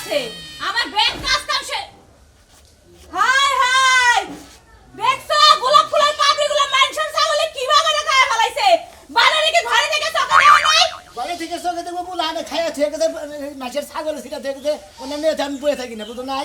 আছে আমার ব্যাগ কাজ কাম শেষ হাই হাই দেখছো গোলাপ ফুলের পাপড়িগুলো মেনশন ছাগলে কিভাবে খায় ফলাইছে বানারে কি ঘরে থেকে চকা দেওয়া নাই ঘরে থেকে চোখে দেখবো বুলানে খাইয়া থেকে মাছের ছাগল ছিটা থেকে অন্যান্য আমি বয়ে থাকি না বুঝো নাই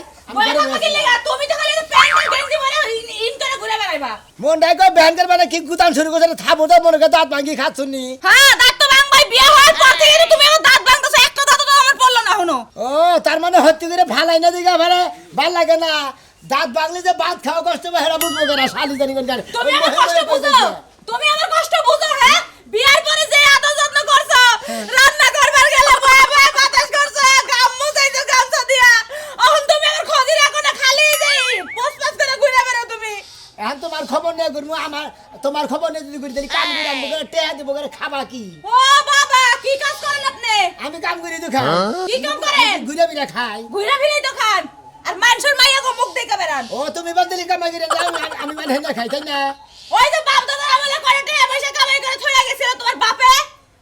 তুমি তো খালি প্যান্ট গেঞ্জি পরে ইন করে ঘুরে বেড়াইবা মন ডাই কই ব্যাংকের মানে কি গুতান শুরু করছে থামো তো মনে করে দাঁত ভাঙি খাচ্ছনি হ্যাঁ দাঁত তো ভাঙবাই বিয়ে হওয়ার পর থেকে তুমি আমার দাঁত ভাঙতেছো একটা দাঁত তো আমার পড়লো না হনো ও তার মানে হত্যি করে ভালাই না দিগা ভালে ভাল লাগে না দাঁত ভাঙলে যে ভাত খাওয়া কষ্ট বা হেরা বুঝবো না শালি জানি কোন তুমি আমার কষ্ট বুঝো তুমি আমার কষ্ট বুঝো হ্যাঁ বিয়ার পরে যে আদর যত্ন করছো রান্না করবার গেলে বয়া বয়া বাতাস করছো গাম্মু যাইছো গামছা দিয়া এখন তুমি আমার খোঁজি রাখো না খালি যাই পোস্টপাস করে ঘুরে বেড়াও তুমি এখন তোমার খবর নেই করবো আমার তোমার খবর নেই যদি করি কাম করে আনবো করে টেয়া দিব করে খাবা কি ও বাবা কি কাজ করেন আপনি আমি কাম করি তো খাই কি কাম করেন ঘুরে ফিরে খাই ঘুরে ফিরে তো খান আর মানুষের মাইয়া গো মুখ দেখে বেড়ান ও তুমি বাদলি কামাই করে যাও আমি মানে না খাই তাই না ওই যে বাপ দাদা আমলে করে টাকা পয়সা কামাই করে থইয়া গেছিল তোমার বাপে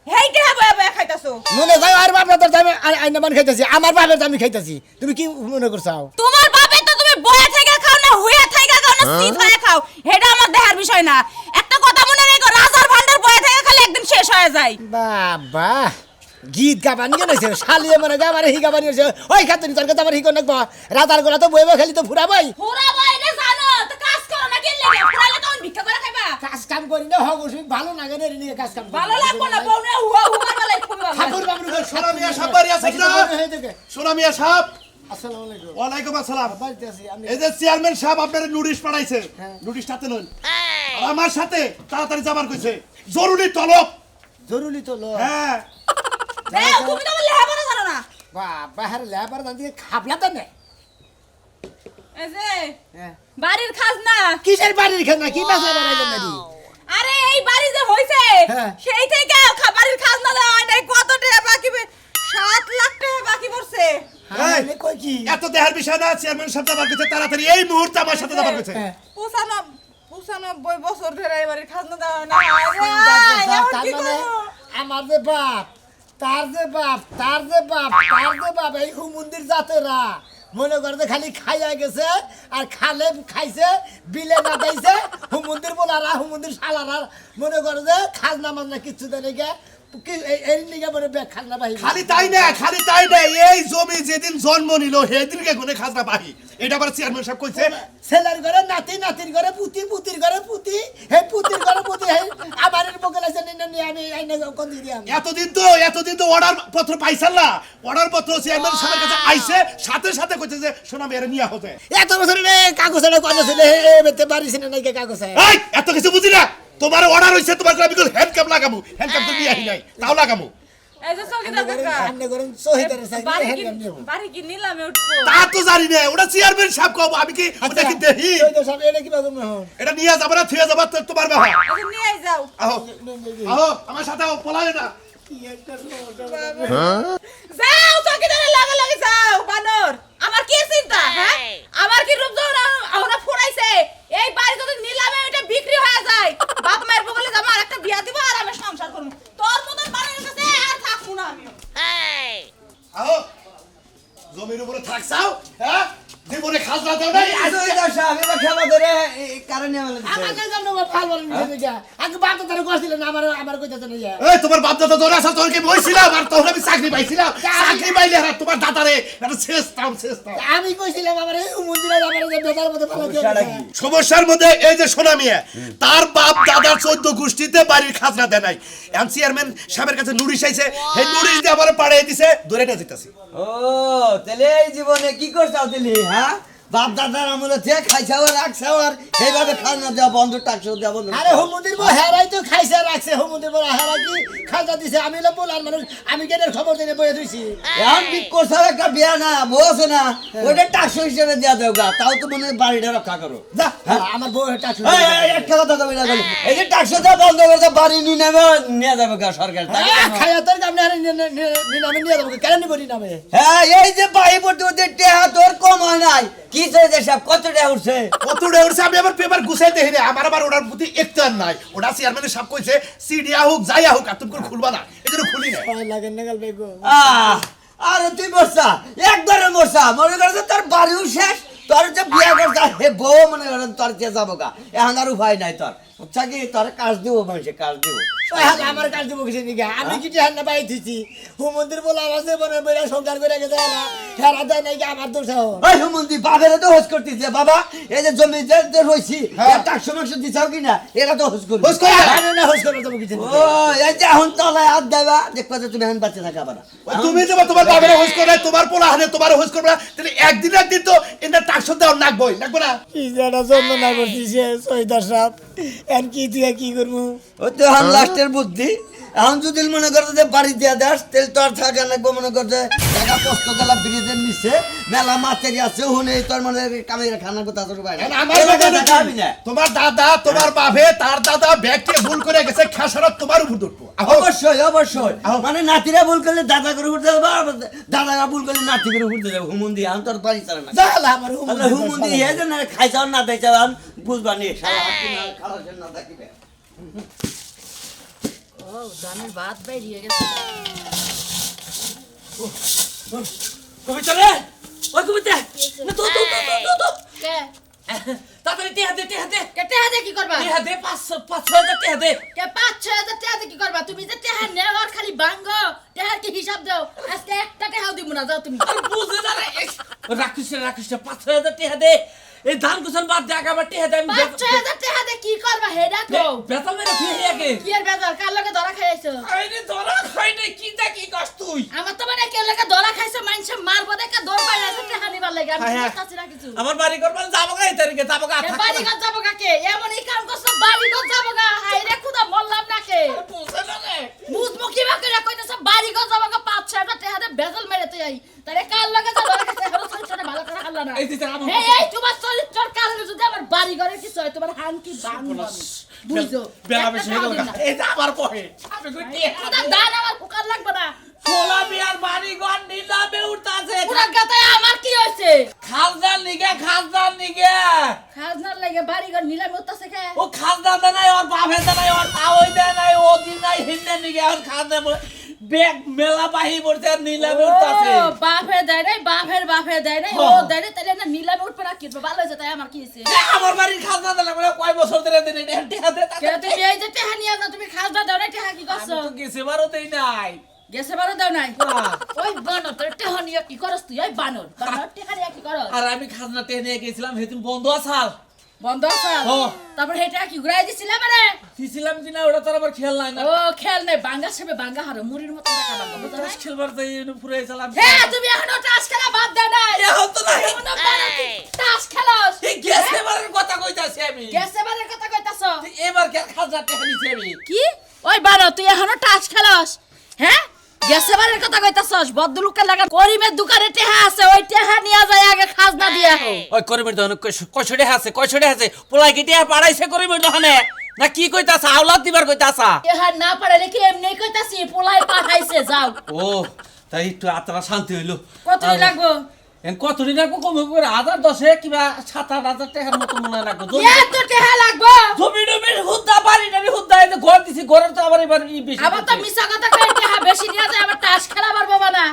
হেইতে বয়া বয়া খাইতাছো মনে যাও আর বাপ দাদার দামে আইনা মান খাইতাছি আমার বাপের দামি খাইতাছি তুমি কি মনে করছাও তোমার বাপে তো তুমি বয়া থেকে খাও না হুইয়া থেকে খাও না সিট হয়ে খাও হেডা আমার দেখার বিষয় না একটা কথা মনে রেখো রাজার ভান্ডার বয়া থেকে খালি একদিন শেষ হয়ে যায় বাবা গীত গাবানি কেন শালিয়ে মনে গাবারে হি গাবানি হইছে ওই খাতুনি তোর কথা আমার হি কোন নাকবা রাতার গলা তো বইবা খালি তো ফুরাবাই ফুরাবাই না জানো তো কাজ করো না কেন লাগে ফুরালে তখন ভিক্ষা করে খাইবা কাজ কাম করি না হগো ভালো লাগে না রে কাজ কাম ভালো লাগবো না বউনে হুয়া হুয়া বলে খুবই ভালো ঠাকুর বাবু সোনা মিয়া সাহেব বাড়ি আছে কিনা সোনা মিয়া সাহেব আসসালামু আলাইকুম ওয়ালাইকুম আসসালাম বাড়িতে আছি আমি এই যে চেয়ারম্যান সাহেব আপনার নোটিশ পাঠাইছে নোটিশটাতে নন আমার সাথে তাড়াতাড়ি যাবার কইছে জরুরি তলব জরুরি তো লো হ্যাঁ দেও তুমি তো লেহাপড়া জানো না বাবা হারে লেবার দান্তি খাবলা তো না এই যে বাড়ির খাজনা কিসের বাড়ির খানা কি বাসা বানাইলেন নাকি আরে এই বাড়ি যে হইছে সেই থেকে বাড়ির খাজনা দেওয়া হয় নাই কত টাকা বাকি 7 লাখ টাকা বাকি পড়ছে হ্যাঁ কই কি এত দেহার বিষয় না চেয়ারম্যান সাহেব যাবার কইছে তাড়াতাড়ি এই মুহূর্তে আমার সাথে যাবার কইছে 95 বছর ধরে এই বাড়ির খাজনা দেওয়া হয় না তার মানে আমার যে বাপ তার যে বাপ এই হুমন্দির জাতেরা মনে করতে খালি খাইয়া গেছে আর খালে খাইছে বিলে না দাইছে হুমন্দির বলারা হুমন্দির শালারা মনে করে যে খাজনা মাজনা কিচ্ছু দেয় নাকি এই নিগা মনে ব্যাগ খাজনা বাহি খালি তাই না এই জমি যেদিন জন্ম নিল সেদিনকে গুনে খাজনা বাহি এটা আবার চেয়ারম্যান সাহেব কইছে ছেলের ঘরে নাতির ঘরে পুতির ঘরে পুতি হে পুতির ঘরে পুতি হে আমারের বগলে আছে নিয়ে আমি আইনা কোন দিলাম এতদিন তো অর্ডার পত্র পাইছাল না অর্ডার পত্র চেয়ারম্যান সাহেবের কাছে আইছে সাথে কইছে যে সোনা মেরে নিয়া হবে এত বছর কাগজের কথা ছিল হে বেতে পারিস না নাকি কাগজ এই এত কিছু বুঝি না তোমার অর্ডার হইছে তোমার আমি হ্যান্ডকাপ লাগামু হ্যান্ডকাপ তো নিয়ে আহি নাই তাও লাগামু এই যে সকিদার কাকা আপনি করেন সহিদার সাইড বাড়ি কি নিলামে উঠবো তা তো জানি না ওটা চেয়ারম্যান সাহেব কব আমি কি ওটা কি দেখি সহিদার সাহেব এটা কি বাজুম হন এটা নিয়ে যাবে না থুয়ে যাবে তোমার বাবা আচ্ছা নিয়ে যাও আহো আমার সাথে পলালে না যাও সকিদারের লাগে যাও বানর আমার কি চিন্তা হ্যাঁ আমার কি রূপ যখন আমরা ফুরাইছে এই বাড়ি যদি নিলামে এটা বিক্রি হয়ে যায় বাপ মায়ের বগলে যাবো আর একটা বিয়া দিব আর আমি সংসার করব তোর মতন বানানোর কাছে আর থাকবো না আমি আহো জমির উপরে থাকছাও হ্যাঁ জীবনে খাজনা দাও নাই আমাকে জানো ফাল বলেন নিয়ে আগে বাপ তো তারে কইছিল না আমার কইতাছ না এই তোমার বাপ দাদা তোরা আছে তোর কি বইছিলাম আর তোর আমি চাকরি পাইছিলাম চাকরি পাইলে আর তোমার দাদারে এটা শেষ তাও আমি কইছিলাম আমার এই মন্দিরে আমার যে বেটার মধ্যে ভালো সমস্যার মধ্যে এই যে সোনা মিয়া তার বাপ দাদার 14 গোষ্ঠীতে বাড়ির খাজনা দেয় নাই এখন চেয়ারম্যান সাহেবের কাছে নোটিশ আইছে এই নোটিশ দিয়ে আবার পাঠিয়ে দিছে ধরে নিয়ে যাইতাছি ও তাহলে এই জীবনে কি করছাও তুমি হ্যাঁ বাপ দাদার আমলে যে খাইছাও রাখছাও আর এইভাবে খাজনা দেওয়া বন্ধ টাকছাও দেওয়া বন্ধ আরে হুমুদির বউ হেরাই তো খাইছে রাখছে হুমুদির বউ হেরা কি খাজা দিছে আমি না বলার মানুষ আমি কেনের খবর দিনে বইয়ে দিছি এখন কি করছাও একটা বিয়া না বসে না ওইটা টাকছ হিসেবে দেওয়া দেও গা তাও তো মনে বাড়িটা রক্ষা করো যা আমার বউ টাকছ একটা কথা কবি না বলি এই যে টাকছ দেওয়া বন্ধ করে বাড়ি নিয়ে যাবে গা সরকার খাইয়া তোর কামনে হারে নিনামে নিয়ে যাবো কেন নিব নিনামে হ্যাঁ এই যে বাড়ি পড়তে টেহা তোর কম হয় নাই কি চাইছে সব কত টাকা উঠছে আমি আবার পেপার গুছাইতে হেরে আমার আবার ওটার প্রতি একটার নাই ওটা চেয়ারম্যানের সাহেব কইছে সিডিয়া হোক যাইয়া হোক আর তুমি করে খুলবা না এজন্য খুলি না লাগে না গেল বেগো আর একবারে তুই মরছা একবারে মরছা মনে কর যে তোর বাড়িও শেষ তোর যে বিয়া করছা হে বউ মনে করেন তোর কে যাবো গা এখন আর উপায় নাই তোর বুঝছা কি তোর কাজ দিব মানুষে কাজ দিব আমার কাজ দেবো কিছু দিকে আমি কি টেহান না পাই দিছি হুমন্দির বলে আমার জীবনে বেড়ে সংসার করে গেছে না ফেরা দেয় নাকি আমার দোষ ওই হুমন্দি বাপেরা তো হোস করতেছে বাবা এই যে জমি যে রইছি টাকশো মাংস দিছাও কিনা এরা তো হোস করবে হোস করে না হোস করে দেবো কিছু ও এই যে এখন তলায় হাত দেবা দেখবা যে তুমি এখন বাচ্চা থাকা পারা তুমি যে তোমার বাবার হোস করে তোমার পোলা হানে তোমার হোস করবে না তাহলে একদিন তো এটা টাকশো দেওয়ার নাকবই নাকবো না কি যেটা জন্য না করতেছে সৈদার সাহেব এন কি তুই কি করবো ওই তো এখন লাস্টের বুদ্ধি এখন যদি মনে করো যে বাড়ি দিয়ে দাস তেল তো আর থাকা লাগবো মনে করছে টাকা পোস্ত গেলা ব্রিজের নিচে মেলা মাছের আছে হুনে তোর মনে কামের খানা কথা তোর বাইরে আমার বাগানে তোমার দাদা তোমার বাপে তার দাদা ব্যাগকে ভুল করে গেছে খেসারত তোমার উপর উঠবো অবশ্যই অবশ্যই মানে নাতিরা ভুল করলে দাদা করে উঠতে যাবো আর দাদারা ভুল করলে নাতি করে উঠতে যাবো হুমন্দি এখন তোর বাড়ি চালা না জালা আমার হুমন্দি হে যে না খাইছাও না দেখাও আমি বুঝবা নি সারা খালাসের না থাকিবে ও দানের ভাত বেরিয়ে গেছে কবিতা রে ওই কবিতা না তো কে তাড়াতাড়ি টিহা দে কেটে হাতে কি করবা টিহা দে 500 টিহা দে কে 5-6 হাজার টাকা কি করবা তুমি যে টাকা নেও আর খালি ভাঙ্গো টাকার কি হিসাব দাও আজকে একটা টাকাও দিব না যাও তুমি বুঝে না রে রাখিস 500 টিহা দে এই ধান কুসন বাদ দে আবার টিহা দে আমি 5-6 হাজার টাকা দিয়ে কি করবা হেডা তো বেতন মেরে ফিরে আগে কি আর বেজার কার লগে ধরা খাইছো আইরে ধরা খাই নাই কি কস তুই আমার তো মানে কেউ লগে ধরা খাইছো মানুষে মারবো দেখে দৌড় পাই আছে টাকা নিবার লাগে আমি বুঝতাছি না কিছু আমার বাড়ি করবেন যাবো গা এই তারিখে যাবো গা এ বাড়ি ঘর যাবো কাকে এমন এই কাম করছো বাড়ি ঘর যাবো গা হাই রে খুদা মরলাম না কে বুঝে না রে মুজমু কি বা করে কইতেছ বাড়ি ঘর যাবো গা 5-6 হাজার টাকা দিয়ে বেজাল মেরে তুই আই তারে কার লগে যা ধরা খাইছে হলো চরিত্রটা ভালো করে আল্লাহ না এই দিতে আমার এই তোমার চরিত্রের কারণে যদি আমার বাড়ি ঘরে কিছু হয় তোমার হাঙ্কি ভাঙবো আমি। বুঝছো বেলা বেশি হয়ে গেল গা। এই যে আমার কহে আমি কই টিহা খুদা দান আমার ফুকার লাগবে না ছোলা বিয়ার বাড়ি ঘর নিলামে উঠতাছে পুরা গাতায় আমার কি হইছে খাজদার নিগে খাজনার লাগে বাড়ি ঘর নিলাম উঠতাছে কে ও খাজদা দে নাই ওর বাপে দে নাই ওর তাওই দে নাই ও দিন নাই হিন্দে নিগে আর খাজদা বেগ মেলা বাহি পড়তে আর নিলামে উঠতাছে ও বাপে দেয় নাই বাপের দেয় নাই ও দেয় নাই তাহলে না নিলামে উঠবে না কি ভালো হয়েছে তাই আমার কি হয়েছে আমার বাড়ির খাজদা দিলাম কয় বছর ধরে দিন টিহা দে কে তুমি এই যে টেহা নিয়ে যাও তুমি খাজনা দাও না টেহা কি করছো তো গেছে বারো দেই নাই গেছে বারো দাও নাই ওই বানর তোর টেহা নিয়ে কি করছ তুই ওই বানর টেহা নিয়ে কি করছ আর আমি খাজনা তে নিয়ে গেছিলাম হেদিন বন্ধ আছাল বন্ধ আছে ও। তারপর হেটা কি ঘুরাই দিছিলাম রে দিছিলাম কিনা ওটা তোর আবার খেয়াল নাই না ও খেল নাই বাঙ্গা সেবে বাঙ্গা হারো মুড়ির মতো টাকা বাঙ্গা বুঝছ না তাস খেলবার যাই পুরো চালাম হ্যাঁ তুমি এখনো টাস খেলা বাদ দাও নাই এখন তো নাই এখনো বারো তুই টাস খেলোস এই গেছে বারের কথা কইতাছি আমি গেছে বারের কথা কইতাছ এবার কে খাজনা টেহা নিছি আমি কি ওই বারো তুই এখনো টাস খেলোস হ্যাঁ গেছে বারের কথা কইতাছস বদলুকের লাগা করিমের দোকানে টেহা আছে ওই টেহা নিয়া যায় আগে খাজনা দিয়া হো ওই করিমের দহনে কয়শো আছে পোলাই কি টিয়া পাড়াইছে করিমের দহনে না কি কইতাছ আওলাদ দিবার কইতাছা টেহা না পারে কি এমনি কইতাছি পোলাই পাঠাইছে যাও ও তাই একটু আত্মা শান্তি হইলো কতই লাগবো কতদিন রাখবো কমে করে 1010 কিবা 7-8 টাকার মতো মনে হয় লাগবো এত টেহা লাগবো জমি টমির হুদ্দা বাড়ি টাড়ি হুদ্দা এই যে ঘর দিছি ঘরের তো আবার এবার ই বেশি আবার তো মিছা কথা কই টেহা বেশি নিয়া যায় আবার টাস খেলা পারবো না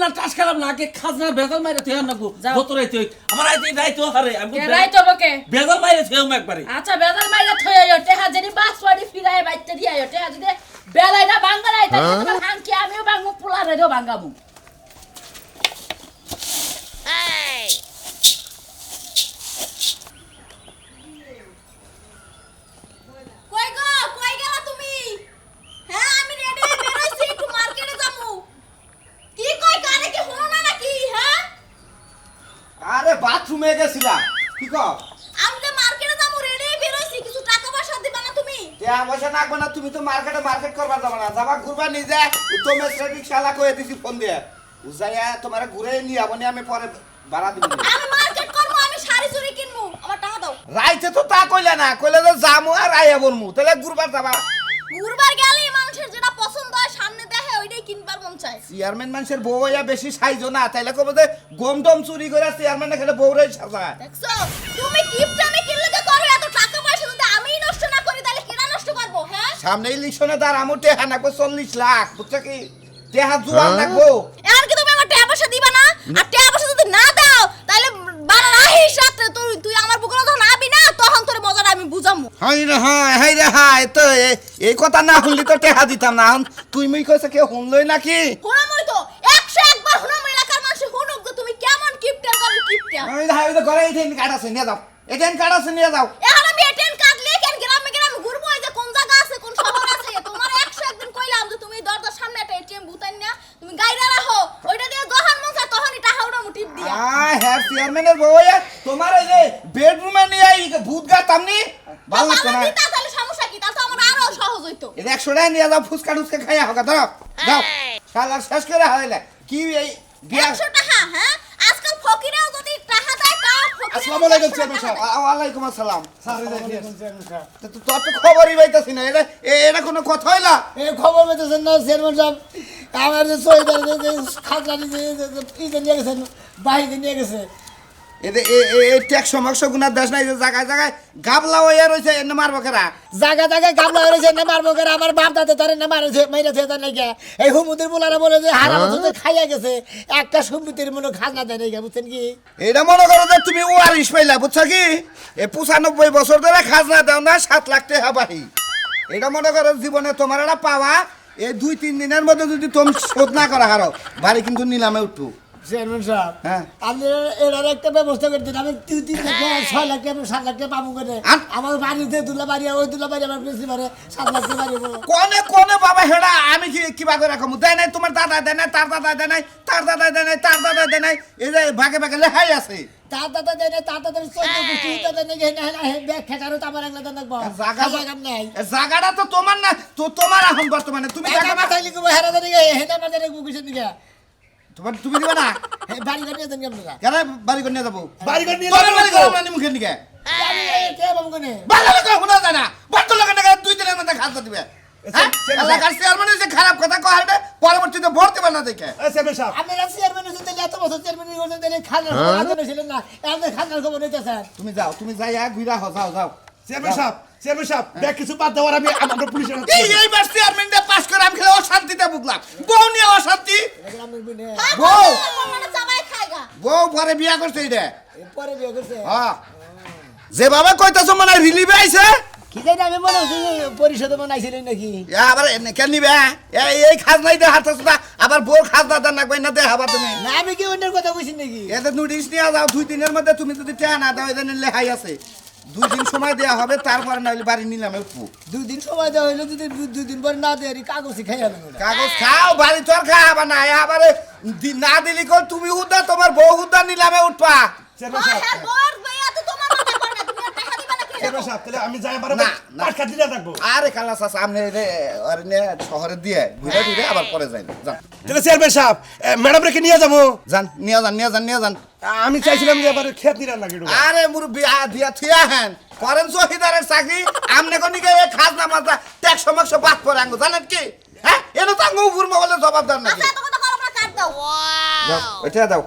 না টাস খেলাম না আগে খাজনা বেজাল মাইরে তুই নাকবো যাও। যতরে তুই আমার আইতে রাইতো হারে আমি কে রাইতো বকে বেজাল মাইরে তুই একবারে আচ্ছা বেজাল মাইরা থই আইও টেহা যদি বাসওয়ারি ফিরায় বাইতে দি আইও টেহা যদি বেলাই না বাঙ্গা নাই তাহলে তোমার হাঙ্কি আমিও বাঙ্গু পোলা রেও বাঙ্গামু কই গো কই গেলা তুমি হ্যাঁ আমি রেডি হয়ে বের হইছি একটু মার্কেটে যামু কি কই কানে কি হলো না নাকি হ্যাঁ আরে বাথরুমে গেছিলাম কি কর আমি তো মার্কেটে যামু রেডি হয়ে বের হইছি কিছু টাকা পয়সা দিবা না তুমি দেয়া পয়সা লাগবে না তুমি তো মার্কেট করবার যাবা না যাবা ঘুরবা নিজে তুমি শ্রেণিক শালা কয়ে দিছি ফোন দিয়ে উজাইয়া তোমার ঘুরে নিয়ে যাবনি আমি পরে ভাড়া দিব আমি মার্কেট করবো আমি শাড়ি চুড়ি কিনবো আমার টাকা দাও রাইতে তো তা কইলে না কইলে যে যামু আর আইয়া বলমু তাহলে ঘুরবার যাবা ঘুরবার গেলে মানুষের যেটা পছন্দ হয় সামনে দেখে ওইটাই কিনবার মন চায় চেয়ারম্যান মানুষের বউ হইয়া বেশি সাইজো না তাইলে কব যে গম টম চুরি করে চেয়ারম্যানে খেলে বউরাই সাজায় দেখছো তুমি গিফট আমি কিনলে যে করো এত টাকা পয়সা যদি আমিই নষ্ট না করি তাহলে কেনা নষ্ট করবো হ্যাঁ সামনে ইলেকশনে তার আমু টেহা নাকবো 40 লাখ বুঝছো কি টেহা জোয়ান নাকবো এখন কি তুমি আমার টাকা আর টাকা পয়সা যদি না দাও তাহলে বাড়া রাহির সাথে তুই আমার বুকে যখন আবি না তখন তোর মজাটা আমি বুঝামু। হাই রে হাই তো এই কথা না শুনলি তো টেহা দিতাম না তুই মুই কইছে কেউ শুনলই নাকি হুনামই তো 101 বার হুনাম এলাকার মানুষ হুনুক যে তুমি কেমন কিপটা করে কিপটা। ওই হাই তো ঘরে এটিএম কার্ড আছে নিয়ে যাও এটিএম কার্ড আছে নিয়ে যাও এখন আমি এটিএম কার্ড নিয়ে কেন গ্রামে গ্রামে ঘুরবো এই যে কোন জায়গা আছে কোন শহর আছে তোমার 101 দিন কইলাম যে তুমি দরজার সামনে একটা এটিএম বুতান না তুমি গাইরা রাখো ওইটা দিয়ে যখন মন চায় তখনই টাকা উড়ামু টিপ দিয়া। হ্যাঁ চেয়ারম্যানের বউ তোমার এই যে বেডরুমে নিয়ে এই ভূত গা তামনি ভালো লাগতো না দিতা তাহলে সমস্যা কি তাহলে তো আমার আরো সহজ হইতো। এই 100 টাকা নিয়ে যাও ফুচকা টুচকা খাইয়া হোক দাও যাও শালা শেষ করে হারাইলে কি এই বিয়া 100 টাকা হ্যাঁ আজকাল ফকিরাও যদি টাকা দেয় তাও ফকির। আসসালামু আলাইকুম চেয়ারম্যান সাহেব। ওয়ালাইকুম আসসালাম তো তোর তো খবরই পাইতাছি না এটা কোনো কথা হইলা এই খবর পেতেছেন না চেয়ারম্যান সাহেব আমার যে সহিদার যে খাজনা নিয়ে নিয়ে গেছেন বাহিরে নিয়ে গেছে এদের এই ট্যাক্স সমস্য গুনার দেশ নাই যে জায়গায় জায়গায় গাবলা হইয়া রয়েছে এনে মারবো কেরা জায়গা জায়গায় গামলা হয়েছে না মারবো করে আমার বাপ দাদা তারে না মারেছে মেরেছে তার নাকি এই হুমুদের বলারা বলে যে হারা বছর খাইয়া গেছে একটা সম্পত্তির মনে খাজনা দেয় নাকি বুঝছেন কি এটা মনে করো যে তুমি ওয়ারিশ পাইলা বুঝছো কি এ 95 বছর ধরে খাজনা দাও না 7 লাখ টাকা বাড়ি এটা মনে করো জীবনে তোমার এটা পাওয়া এই 2-3 দিনের মধ্যে যদি তুমি শোধ না করা হারো বাড়ি কিন্তু নিলামে উঠবো চেয়ারম্যান সাহেব হ্যাঁ। আপনি এটার একটা ব্যবস্থা করে দিন আমি 3 লাখ 6 লাখ টাকা 7 লাখ টাকা পাবো করে আমার বাড়িতে দুলা বাড়ি ওই দুলা বাড়ি আমার বেশি পারে 7 লাখ টাকা বাড়ি কোনে কোনে বাবা হেডা আমি কি কিবা করে রাখবো দেয় নাই তোমার দাদা দেয় নাই তার দাদা দেয় নাই তার দাদা দেয় নাই তার দাদা দেয় নাই এই যে ভাগে ভাগে লেখাই আছে তার দাদা দেয় না তার দাদা 14 গোষ্ঠী দাদা নাকি ব্যাখ্যা কারো তো আমার একলা দাদা রাখবো জায়গা নাই জায়গাটা তো তোমার না তো তোমার এখন বর্তমানে তুমি এটা জায়গা মাথায় লিখবো হেরা জানি হেটা মাথায় লিখবো কিসের দিকে তোমার তুমি দিবা না বাড়ি ঘর নিয়ে দেন আপনারা কেন বাড়ি করে নিয়ে যাবো বাড়ি ঘর নিয়ে তোমার যাবো বাড়ি তো। করে আমরা মুখে নিকে আমি কে বাবু কোনে ভালো লাগে শোনা যায় না বড় লোকের টাকা 2 দিনের মধ্যে খাজনা দিবে হ্যাঁ এলাকার চেয়ারম্যান যে খারাপ কথা কয় পরবর্তীতে ভরতে পারে না দেখে এই চেয়ারম্যান সাহেব আপনারা চেয়ারম্যান হচ্ছেন তাহলে এত বছর চেয়ারম্যান করছেন তাহলে খাজনা খবর ছিলেন না এখন খাজনার খবর নিতেছেন তুমি যাও তুমি যাই ঘুরা যাও যাও চেয়ারম্যান সাহেব ব্যাগ কিছু বাদ দেওয়ার আমি আমরা পুলিশের হাতে তুলে দেব। এইবার চেয়ারম্যানটা পাস করে আমি খেলে অশান্তিতে ভুগলাম বউ নিয়ে অশান্তি হ্যাঁ বউ। মানে চাবাই খাইগা। বউ পরে বিয়া করছে এটা পরে বিয়ে করছে হ্যাঁ যেভাবে কইতাছো মানে রিলিভে আইছে কি জানি আমি মনে হচ্ছে পরিষদে মনে আইছিলেন নাকি আবার কেন নিবে এই খাজনাই দে হাত আবার বউ খাজনা দেন না কই না দে হাবা তুমি না আমি কি অন্যের কথা কইছি নাকি এতে নোটিশ নিয়ে যাও 2 দিনের মধ্যে তুমি যদি টাকা না দাও এদের লেখাই আছে 2 দিন সময় দেয়া হবে তারপরে নাহলে বাড়ি নিলামে উঠবো 2 দিন সময় দেওয়া হইলো যদি 2 দিন পর না দেয় কাগজই খাই যাবেন ওরা কাগজ খাও বাড়ি তোর খাওয়াবা না আবার না দিলি কল তুমি হুদা তোমার বউ হুদা নিলামে উঠবা চেয়ারম্যান হ্যাঁ সাহেব বড় ভাইয়া তো তোমার মাথা করে না তুমি আর টাকা দিবা না কি চেয়ারম্যান সাহেব তাহলে আমি যাই পারবো না, না। পাট খাট দিলে থাকবো আরে খালা চাচা আপনি আরে নে শহরে দিয়ে ঘুরে ঘুরে আবার পরে যাই যান তাহলে চেয়ারম্যান সাহেব ম্যাডাম রেখে নিয়ে যাবো যান নিয়ে যান আমি চাইছিলাম যে আবার খেত নিরান লাগে আরে মুরব্বি দিয়া থিয়া হেন করেন চৌকিদারের চাকরি আমনে কোন নিকে এই খাজনা মাজা ট্যাক্স সমস্যা বাদ করে আঙ্গো জানেন কি হ্যাঁ এটা তো আঙ্গো উপর বলে জবাবদার নাকি আচ্ছা এত কথা করো না কাট দাও। যাও এটা দাও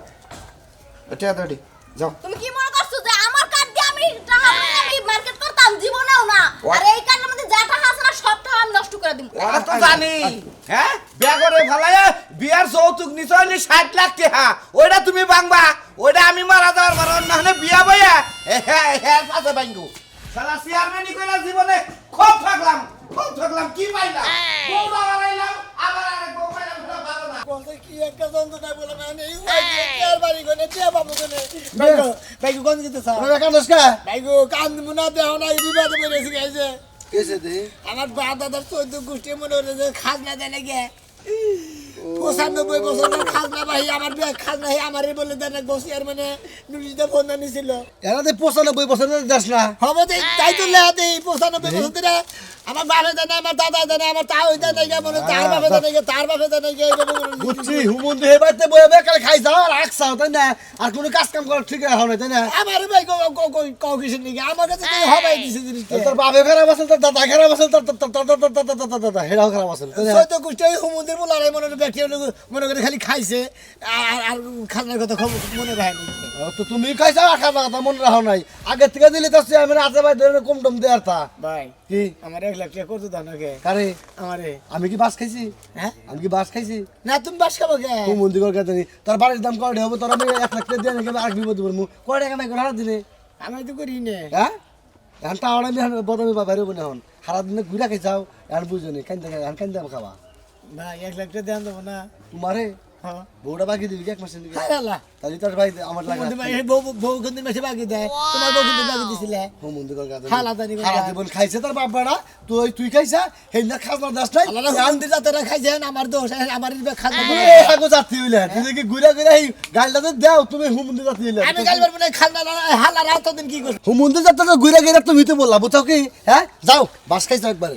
এটা দাও দি যাও তুমি কি মনে করছো যে আমার কার্ড দিয়ে আমি টাকা উড়াই আমি মার্কেট করতাম জীবনেও না আর এই কার্ডের মধ্যে যা টাকা আছে না সব টাকা আমি নষ্ট করে দিব। ওরা তো জানি হ্যাঁ বিয়া করে ফেলায় বিয়ার যৌতুক নিশ্চয় 60 লাখ টাকা ওইটা তুমি ভাঙবা ওইটা আমি মারা যাওয়ার পর অন্য বিয়া বইয়া হ্যাঁ হ্যাঁ পাশে ভাঙবো সারা চেয়ারম্যানই কইলা জীবনে খুব থাকলাম কি পাইলাম বউটা বাড়াইলাম আবার আরেক বউ পাইলাম সেটা ভালো না বলতে কি একটা যন্ত্রণা বলে মানে এই আর বাড়ি কোনে কে বাবু কোনে ভাইগো কোন দিতে স্যার ভাইগো কান মুনা দেহ না বিবাদে পড়েছি গাইছে কেসে দে আমার বাপ দাদার 14 গোষ্ঠী মনে হচ্ছে যে খাজনা দেয় নাকি 95 বছর খাজনা ভাই আমার খাজনা আমারই বলে দেন এক বছর মানে নুরিতে ফোন নিছিল এরা তো 95 বছর দেশ না হবে তাই তো লেহাতে 95 বছর ধরে আমার বাপে দেয় না আমার দাদা দেয় না আমার তাও দেয় না মনে তার বাপে দেয় না তার বাপে দেয় না এইভাবে বুঝছি হুমুন দেহে বাইতে বয়ে বেকার খাই যাও আর রাখছাও তাই না আর কোনো কাজ কাম করা ঠিক হয় না তাই না আমার ভাই কও কিসের নাকি আমার কাছে তো হবাই দিছে জিনিসটা তোর বাপে খারাপ আছে তোর দাদা খারাপ আছে তোর দাদা হেরাও খারাপ আছে তাই না সৈত গোষ্ঠী হুমুদের বলার মনে ব্যক্তি মনে করে খালি খাইছে আর খাজনার কথা খবর মনে রাখে তো তুমি খাইছো আর খাবা কথা মনে রাখো নাই আগে থেকে দিলে তো আমি রাতে ভাই ধরে কম টম দেয়ার তা ভাই কি আমার 1 লাখ টাকা করতে দাও না কে কারে আমারে আমি কি বাস খাইছি হ্যাঁ আমি কি বাস খাইছি না তুমি বাস খাবো কে তুই মন্দির করে জানি তোর বাড়ির দাম কয়টা হবে তোর আমি 1 লাখ টাকা দিয়ে নাকি আর বিপদ করবো কয় টাকা নাই হারা দিনে আমি তো করি না হ্যাঁ এখন তা আমি বদমি বাইরে বনে হন সারা দিনে ঘুরা খাই যাও এখন বুঝনি কান দাম খাবা ভাই 1 লাখ টাকা দেন দেবো না তোমারে হ্যাঁ বউটা বাকি দিবি এক মাসের দিকে হায় আল্লাহ তাহলে তোর ভাই আমার লাগা বন্ধু ভাই বউ কোনদিন মাসে বাকি দেয় তোমার বউ কোনদিন বাকি দিছিলে ও মন্দির করে গাদা হালা জানি করে হারা জীবন খাইছে তোর বাপ বেড়া তুই খাইছা হেই না খাজনা দাস নাই আল্লাহ হুমন্দির যাত্রা খাইছেন আমার দোষ আমার খাজনা এ হাগো জাতি হইলে তুই কি ঘুরা ঘুরা এই গালটা দাও তুমি হুমন্দির জাতি হইলে আমি কাল পারবো না খাজনা হালা রাত দিন কি করছ হুমন্দির জাতি তো ঘুরা ঘুরা তুমি তো বললা বুঝছো কি হ্যাঁ যাও বাস খাইছো একবারে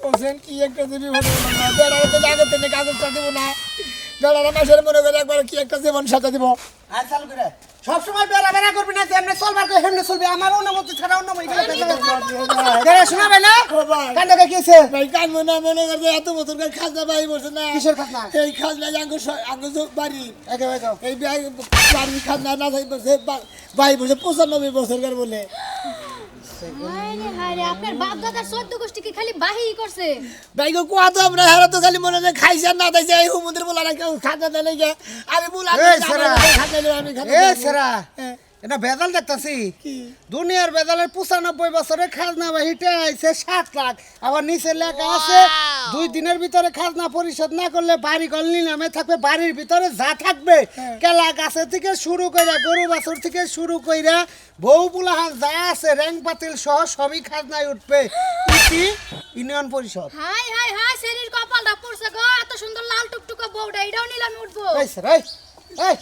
ওসেন কি একটা দিবি বলে না বেড়া তো জায়গা থেকে কাগজ দেব না বেড়ারা মাসের মনে করে একবার কি একটা জীবন সাজা দিব আর চালু করে সব সময় বেড়া বেড়া করবি না এমনি চলবার করে হেমনে চলবি আমার অনুমতি ছাড়া অন্য মই গেলে শোনাবে না কান্দাকে কিছে ভাই কান মনে করবে এত বছর করে খাজনা ভাই বলছে না কিসের খাজনা? এই খাজনা আঙ্গ বাড়ি একে ভাই যাও এই বাড়ির খাজনা না যাই বলছে ভাই বলছে 95 বছর করে বলে হায় রে আপনার বাপ দাদার 14 গোষ্ঠী কি খালি বাহি করছে ভাই গো কোয়া তো আমরা হেরা তো খালি মনে হয় খাইছে না তাইছে এই হুমুদের বলা না কেউ খাজনা দেয় না গে আমি বলা এই সেরা। আমি খাজনা এ দেব। সেরা হ্যাঁ। এটা বেদাল দেখতাছি কি? দুনিয়ার বেদালের 95 বছরে খাজনা বাহিতে আইছে 7 লাখ আবার নিচে লেখা আছে 2 দিনের ভিতরে খাজনা পরিশোধ না করলে বাড়ি গলনি নামে থাকবে বাড়ির ভিতরে যা থাকবে কেলা গাছে থেকে শুরু কইরা গরু বাছুর থেকে শুরু কইরা বউ বুলাহান যা আছে র‍্যাং পাতিল সহ সবই খাজনায় উঠবে ইতি ইউনিয়ন পরিষদ হাই হাই হাই শরীর কপালটা পড়ছে গো এত সুন্দর লাল টুকটুকা বউটা এটাও নিলামে উঠবো এই স্যার এই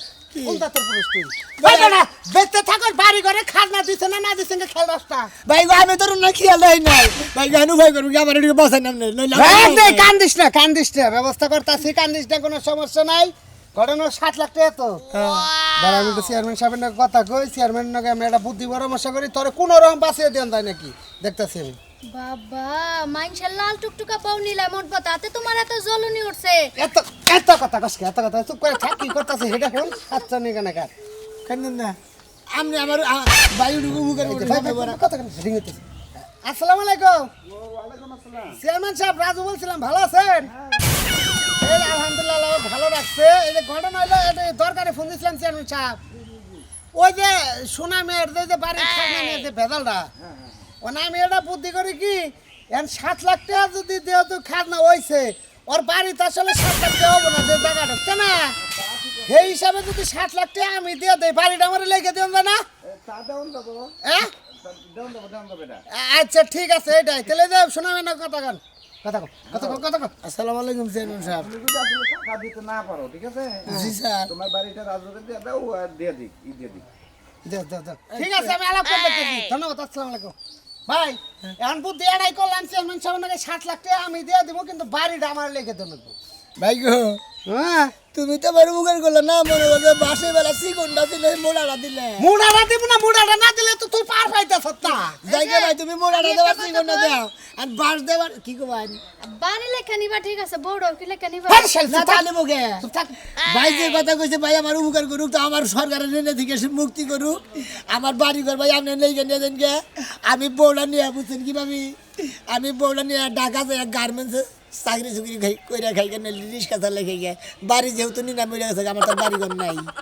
কোনটা তোর পুরুষ তুই ভাই না বেঁচে থাকার বাড়ি ঘরে খাজনা দিছে না না দিছে খেল রাস্তা ভাই গো আমি তোর না খেয়াল দেই নাই ভাই গানু ভাই করবি আমার এদিকে বসাই নাম নেই কান্দিস না ব্যবস্থা করতেছি কান্দিস না কোনো সমস্যা নাই ঘটনা 7 লাখ টাকা তো দাঁড়া আমি তো চেয়ারম্যান সাহেবের নাকি কথা কই চেয়ারম্যান নাকি আমি একটা বুদ্ধি পরামর্শ করি তোরে কোনো রকম বাঁচিয়ে দেন যায় নাকি দেখতেছি আমি বাবা মাইনশাল লাল টুকটুকা বউ নিলাম উঠবো তাতে তোমার এত জ্বলনি উঠছে এত এত কথা কসকে এত কথা চুপ করে থাক কি করতেছে সেটা কোন আচ্ছা নি কেন কার কেন না আমি আমার ভাই উঠবো কথা কেন রিংতে আসসালামু আলাইকুম চেয়ারম্যান সাহেব রাজু বলছিলাম ভালো আছেন এই আলহামদুলিল্লাহ ভালো রাখছে এই যে ঘটনা হলো এটা দরকারে ফোন দিয়েছিলাম চেয়ারম্যান সাহেব ওই যে সুনামের যে বাড়ির খাজনা নিয়ে যে ভেজালটা ওনা আমি এটা বুদ্ধি করি কি এখন 7 লাখ টাকা যদি দেও তো খাজনা হইছে ওর বাড়িতে আসলে 7 লাখ টাকা হবো না যে জায়গাটা তাই না সেই হিসাবে যদি 7 লাখ টাকা আমি দিয়ে দেই বাড়িটা আমার লেগে দেন না হ্যাঁ আচ্ছা ঠিক আছে এটাই তাহলে যে শোনাবে না কথা কন কথা কন আসসালামু আলাইকুম চেয়ারম্যান সাহেব দিতে না পারো ঠিক আছে জি স্যার তোমার বাড়িটা রাজুকে দিয়ে দাও আর দিয়ে দিই ঠিক আছে আমি আলাপ করে দেখতেছি ধন্যবাদ আসসালামু আলাইকুম ভাই এখন বুদ্ধি এটাই করলাম চেয়ারম্যান সাহেব নাকি 7 লাখ টাকা আমি দিয়ে দিব কিন্তু বাড়িটা আমার লেগে দেন ভাই গো হ্যাঁ তুমি তো বড় বুকের করলে না মনে করবে বাসে বেলা সিকন্ডা দিলে মোড়াটা দিলে মুড়াটা দিব না মুড়াটা না দিলে তো তুই পার পাইতেছ না যাইকে ভাই তুমি মোড়াটা দেওয়ার সিকন্ডা দাও আর বাস দেওয়ার কি গো ভাই বাড়ি লেখা নিবা ঠিক আছে বউটাও কি লেখা নিবা না তাহলে মুখে ভাই যে কথা কইছে ভাই আমার উপকার করুক তো আমার সরকারের ঋণ থেকে সে মুক্তি করুক আমার বাড়ি ঘর ভাই আপনি নেই নিয়ে দেন গে আমি বউটা নিয়ে বুঝছেন কি ভাবি আমি বউটা নিয়ে ঢাকা যাই গার্মেন্টসে চাকরি চুকরি কইরা খাই কেন রিক্সা চালাই খাই গে বাড়ি যেহেতু নিনা মরে গেছে আমার তো বাড়ি ঘর নাই